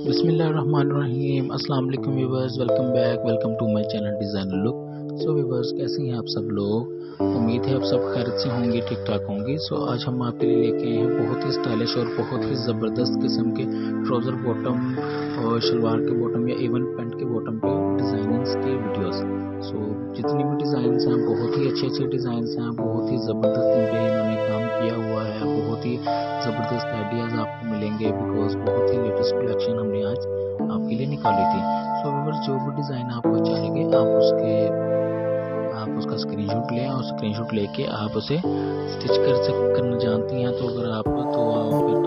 बिस्मिल्लाहिर्रहमानिर्रहीम। अस्सलाम वालेकुम viewers, welcome to my channel designer look. So viewers, कैसे हैं आप सब लोग? उम्मीद है आप सब खैरियत से होंगे, ठीक ठाक होंगे। सो आज हम आपके लिए लेके आए हैं बहुत ही स्टाइलिश और बहुत ही ज़बरदस्त किस्म के ट्राउज़र बॉटम और शलवार के बॉटम या इवन पेंट के बॉटम पे डिज़ाइनिंग्स की वीडियोस। सो जितनी भी डिज़ाइंस हैं बहुत ही अच्छे डिज़ाइंस हैं, बहुत ही ज़बरदस्त इन पे इन्होंने काम किया हुआ है, बहुत ही ज़बरदस्त आइडियाज़ आपको मिलेंगे बिकॉज बहुत ही लेटेस्ट कलेक्शन हमने आज आपके लिए निकाली थी। सो व्यूअर्स, जो भी डिज़ाइन आपको अच्छा लगे आप उसका स्क्रीनशॉट लें और स्क्रीनशॉट लेके आप उसे स्टिच करना जानती हैं तो अगर आप फिर तो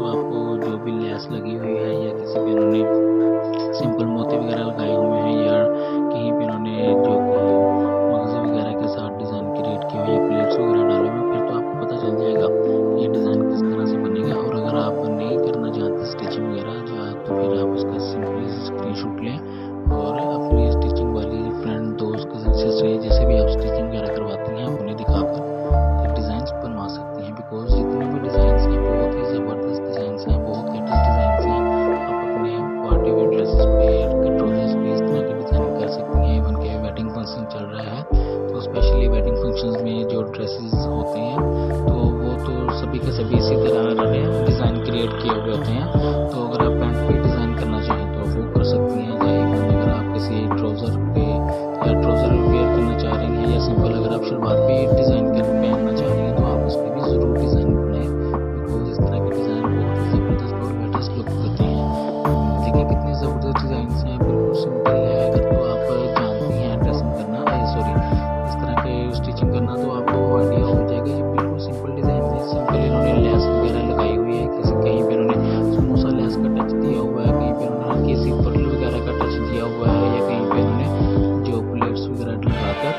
आपको जो भी लेस लगी हुई है या किसी पे उन्होंने सिंपल मोती वगैरह लगाए हुए हैं या कहीं पे उन्होंने जो मगज़े वगैरह के साथ डिज़ाइन क्रिएट किए हुए या प्लेट्स वगैरह डाले हुए हैं, फिर तो आपको पता चल जाएगा ये डिज़ाइन किस तरह से बनेगा। और अगर आप नहीं करना जानते स्टिचिंग वगैरह तो फिर आप उसका सिंपली स्क्रीनशॉट लें और अपनी स्टिचिंग वाली फ्रेंड दोस्त से जैसे भी आप स्टिचिंग वगैरह करवाती हैं आप उन्हें दिखाकर डिज़ाइन बनवा सकती हैं। बिकॉज जितने भी डिज़ाइन हैं बहुत ही ज़बरदस्त डिज़ाइन हैं, बहुत लेटेस्ट डिज़ाइन हैं। आप अपने पार्टी वेयर ड्रेसेस पे ट्राउजर्स पे इस तरह की डिज़ाइनिंग कर सकती हैं। इवन के वेडिंग फंक्शन चल रहा है तो स्पेशली वेडिंग फंक्शंस में जो ड्रेसेस होते हैं तो वो तो सभी के सभी इसी तरह डिज़ाइन क्रिएट किए हुए होते हैं। तो अगर आप पैंट पे डिज़ाइन करना चाहें तो वो कर सकती हैं, या इवन अगर आप किसी ट्राउज़र पे या ट्राउज़र वेयर करना चाह रही हैं या सिंपल अगर आप शलवार पे डिज़ाइन कर पहनना चाह रही हैं तो आप उस पर भी ज़रूर डिज़ाइन बनाएं। बिकॉज इस तरह के डिज़ाइन बहुत ही ज़बरदस्त और लेटेस्ट लुक देते हैं। देखिए कितनी ज़बरदस्त डिज़ाइन हैं, बिल्कुल सिंपल है। अगर तो आप जानती हैं ड्रेसिंग करना इस तरह के स्टिचिंग करना तो आपको आइडिया हो जाएगा। ये बिल्कुल सिंपल डिज़ाइन है, सिंपल इन्होंने लेस वगैरह लगाई हुई है, कहीं पे इन्होंने समोसा लेस का टच दिया हुआ है, कहीं पे उन्होंने हल्की सी पर्ल वगैरह का टच दिया हुआ है या कहीं पे उन्होंने जो प्लेट्स वगैरह लगाकर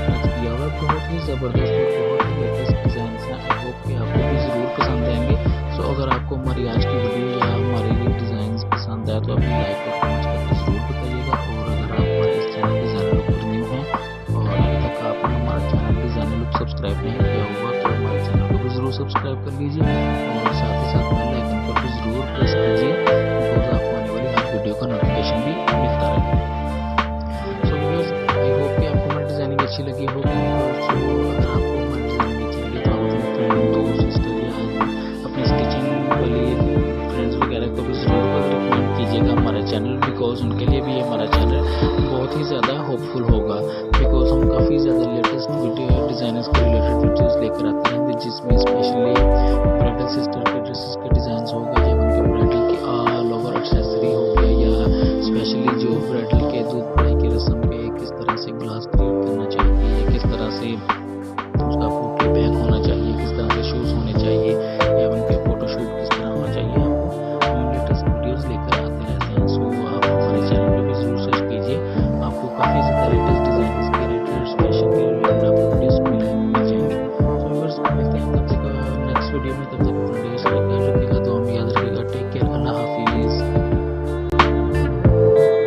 टच दिया हुआ है। बहुत ही ज़बरदस्त और बहुत ही लेटेस्ट डिज़ाइन हैं। आई होप कि आपको भी ज़रूर पसंद आएंगे। सो अगर आपको हमारी आज की वीडियो या हमारे ये डिज़ाइन पसंद आए तो अपनी लाइक और कमेंट्स करके ज़रूर बताइएगा। और अगर आप हमारे इस चैनल डिज़ाइनर लुक पर न्यू हैं और अभी तक आपने हमारा चैनल डिज़ाइनर लुक सब्सक्राइब नहीं किया हुआ तो हमारे चैनल को भी ज़रूर सब्सक्राइब कर लीजिए और साथ ही साथ बेल आइकन पर भी ज़रूर प्रेस कीजिए बिकॉज आपको आने वाली हर वीडियो का नोटिफिकेशन भी मिलता रहे। सो व्यूअर्स, आई होप कि आपको हमारी डिज़ाइनिंग अच्छी लगी होगी। सो अगर आपको हमारी डिज़ाइनिंग अच्छी लगी तो आप अपने फ्रेंड दोस्त सिस्टर या अपने स्टिचिंग वाली फ्रेंड्स वगैरह को भी ज़रूर रिकमेंड कीजिएगा हमारा चैनल। बिकॉज उनके लिए भी हमारा चैनल बहुत ही ज़्यादा होपफुल होगा। बिकॉज हम काफ़ी ज़्यादा लेटेस्ट वीडियो डिज़ाइनर्स के रिलेटेड वीडियोस लेकर आते हैं जिसमें स्पेशली ब्राइडल सिस्टर के ड्रेसेस के डिज़ाइन हो गए या उनके ब्राइडल की ऑल ओवर एक्सेसरी हो गया या स्पेशली जो ब्राइडल के दूध पढ़ाई की रस्म पे किस तरह से ग्लास क्रिएट करना चाहिए या किस तरह से उसका पोटली बैग होना चाहिए, किस तरह से शूज़ होने चाहिए या उनके फोटोशूट किस तरह होना चाहिए, आपको हम लेटेस्ट वीडियोज़ लेकर आते रहते हैं। सो आप हमारे चैनल पर भी ज़रूर सर्च कीजिए, आपको काफ़ी ज़्यादा लेटेस्ट डिज़ाइन के रिलेटेड स्पेशल के रिलेटेड आपको वीडियोज़ मिल जाएंगे। सो व्यूअर्स, मिलते हैं तब तक नेक्स्ट वीडियो में, तब तक